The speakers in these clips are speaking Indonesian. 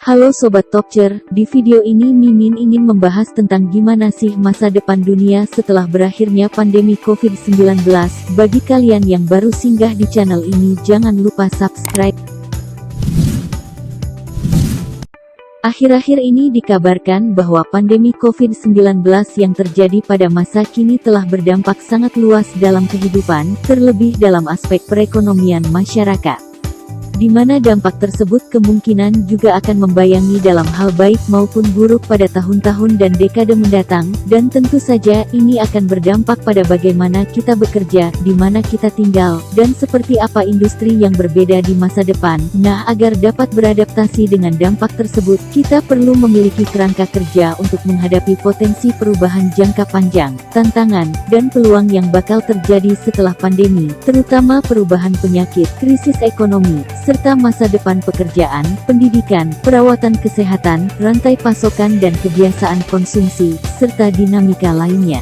Halo Sobat Topcer, di video ini Mimin ingin membahas tentang gimana sih masa depan dunia setelah berakhirnya pandemi COVID-19. Bagi kalian yang baru singgah di channel ini, jangan lupa subscribe. Akhir-akhir ini dikabarkan bahwa pandemi COVID-19 yang terjadi pada masa kini telah berdampak sangat luas dalam kehidupan, terlebih dalam aspek perekonomian masyarakat, di mana dampak tersebut kemungkinan juga akan membayangi dalam hal baik maupun buruk pada tahun-tahun dan dekade mendatang, dan tentu saja ini akan berdampak pada bagaimana kita bekerja, di mana kita tinggal, dan seperti apa industri yang berbeda di masa depan. Nah, agar dapat beradaptasi dengan dampak tersebut, kita perlu memiliki kerangka kerja untuk menghadapi potensi perubahan jangka panjang, tantangan, dan peluang yang bakal terjadi setelah pandemi, terutama perubahan penyakit, krisis ekonomi, serta masa depan pekerjaan, pendidikan, perawatan kesehatan, rantai pasokan dan kebiasaan konsumsi, serta dinamika lainnya.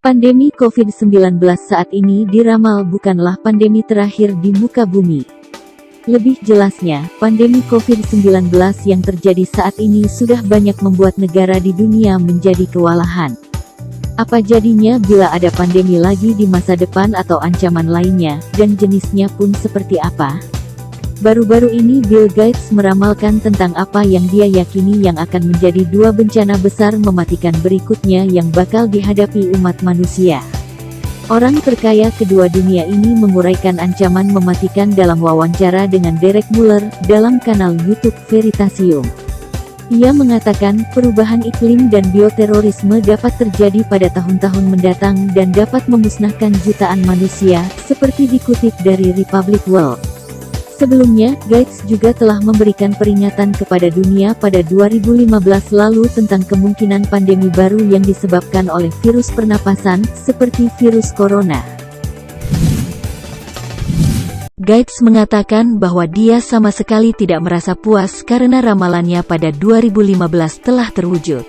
Pandemi COVID-19 saat ini diramal bukanlah pandemi terakhir di muka bumi. Lebih jelasnya, pandemi COVID-19 yang terjadi saat ini sudah banyak membuat negara di dunia menjadi kewalahan. Apa jadinya bila ada pandemi lagi di masa depan atau ancaman lainnya, dan jenisnya pun seperti apa? Baru-baru ini Bill Gates meramalkan tentang apa yang dia yakini yang akan menjadi dua bencana besar mematikan berikutnya yang bakal dihadapi umat manusia. Orang terkaya kedua dunia ini menguraikan ancaman mematikan dalam wawancara dengan Derek Muller, dalam kanal YouTube Veritasium. Ia mengatakan, perubahan iklim dan bioterorisme dapat terjadi pada tahun-tahun mendatang dan dapat memusnahkan jutaan manusia, seperti dikutip dari Republic World. Sebelumnya, Gates juga telah memberikan peringatan kepada dunia pada 2015 lalu tentang kemungkinan pandemi baru yang disebabkan oleh virus pernapasan, seperti virus corona. Gates mengatakan bahwa dia sama sekali tidak merasa puas karena ramalannya pada 2015 telah terwujud.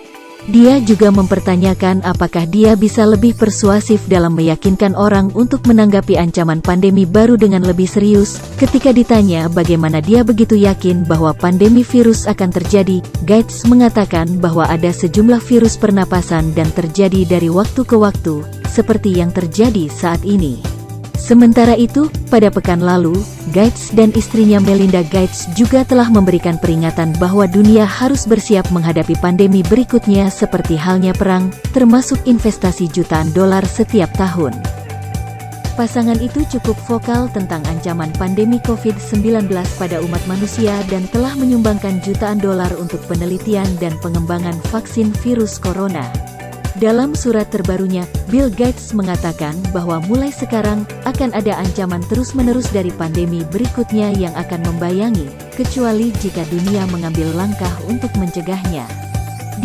Dia juga mempertanyakan apakah dia bisa lebih persuasif dalam meyakinkan orang untuk menanggapi ancaman pandemi baru dengan lebih serius. Ketika ditanya bagaimana dia begitu yakin bahwa pandemi virus akan terjadi, Gates mengatakan bahwa ada sejumlah virus pernapasan dan terjadi dari waktu ke waktu, seperti yang terjadi saat ini. Sementara itu, pada pekan lalu, Gates dan istrinya Melinda Gates juga telah memberikan peringatan bahwa dunia harus bersiap menghadapi pandemi berikutnya seperti halnya perang, termasuk investasi jutaan dolar setiap tahun. Pasangan itu cukup vokal tentang ancaman pandemi COVID-19 pada umat manusia dan telah menyumbangkan jutaan dolar untuk penelitian dan pengembangan vaksin virus corona. Dalam surat terbarunya, Bill Gates mengatakan bahwa mulai sekarang, akan ada ancaman terus-menerus dari pandemi berikutnya yang akan membayangi, kecuali jika dunia mengambil langkah untuk mencegahnya.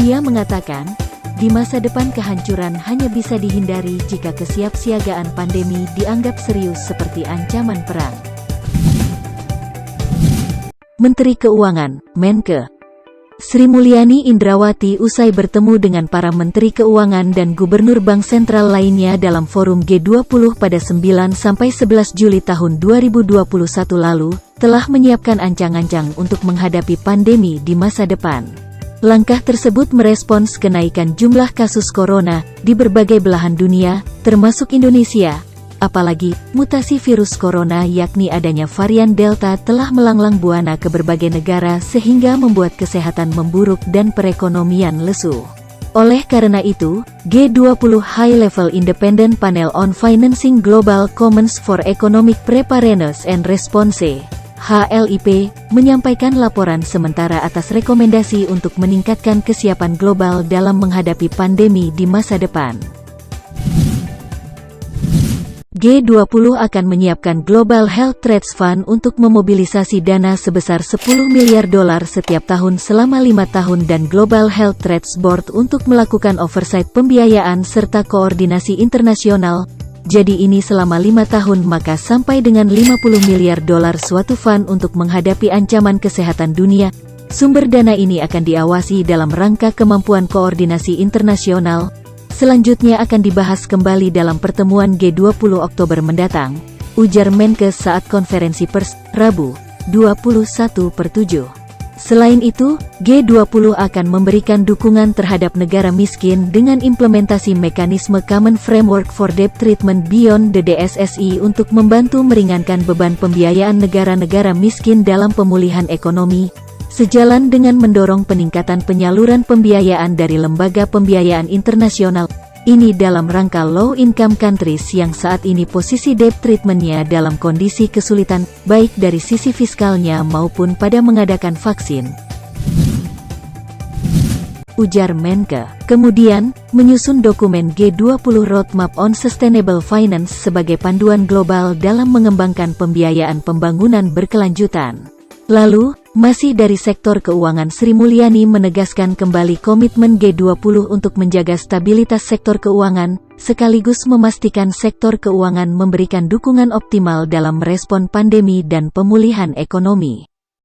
Dia mengatakan, di masa depan kehancuran hanya bisa dihindari jika kesiapsiagaan pandemi dianggap serius seperti ancaman perang. Menteri Keuangan, Menke Sri Mulyani Indrawati usai bertemu dengan para Menteri Keuangan dan Gubernur Bank Sentral lainnya dalam forum G20 pada 9–11 Juli tahun 2021 lalu, telah menyiapkan ancang-ancang untuk menghadapi pandemi di masa depan. Langkah tersebut merespons kenaikan jumlah kasus corona di berbagai belahan dunia, termasuk Indonesia. Apalagi, mutasi virus corona yakni adanya varian Delta telah melanglang buana ke berbagai negara sehingga membuat kesehatan memburuk dan perekonomian lesu. Oleh karena itu, G20 High Level Independent Panel on Financing Global Commons for Economic Preparedness and Response, HLIP, menyampaikan laporan sementara atas rekomendasi untuk meningkatkan kesiapan global dalam menghadapi pandemi di masa depan. G20 akan menyiapkan Global Health Trust Fund untuk memobilisasi dana sebesar 10 miliar dolar setiap tahun selama 5 tahun dan Global Health Trust Board untuk melakukan oversight pembiayaan serta koordinasi internasional. Jadi ini selama 5 tahun maka sampai dengan 50 miliar dolar suatu fund untuk menghadapi ancaman kesehatan dunia. Sumber dana ini akan diawasi dalam rangka kemampuan koordinasi internasional. Selanjutnya akan dibahas kembali dalam pertemuan G20 Oktober mendatang, ujar Menkes saat konferensi pers, Rabu. 21/7. Selain itu, G20 akan memberikan dukungan terhadap negara miskin dengan implementasi mekanisme Common Framework for Debt Treatment Beyond the DSSI untuk membantu meringankan beban pembiayaan negara-negara miskin dalam pemulihan ekonomi, sejalan dengan mendorong peningkatan penyaluran pembiayaan dari lembaga pembiayaan internasional. Ini dalam rangka low-income countries yang saat ini posisi debt treatment-nya dalam kondisi kesulitan, baik dari sisi fiskalnya maupun pada mengadakan vaksin, ujar Menke. Kemudian, menyusun dokumen G20 Roadmap on Sustainable Finance sebagai panduan global dalam mengembangkan pembiayaan pembangunan berkelanjutan. Lalu, masih dari sektor keuangan, Sri Mulyani menegaskan kembali komitmen G20 untuk menjaga stabilitas sektor keuangan, sekaligus memastikan sektor keuangan memberikan dukungan optimal dalam merespon pandemi dan pemulihan ekonomi.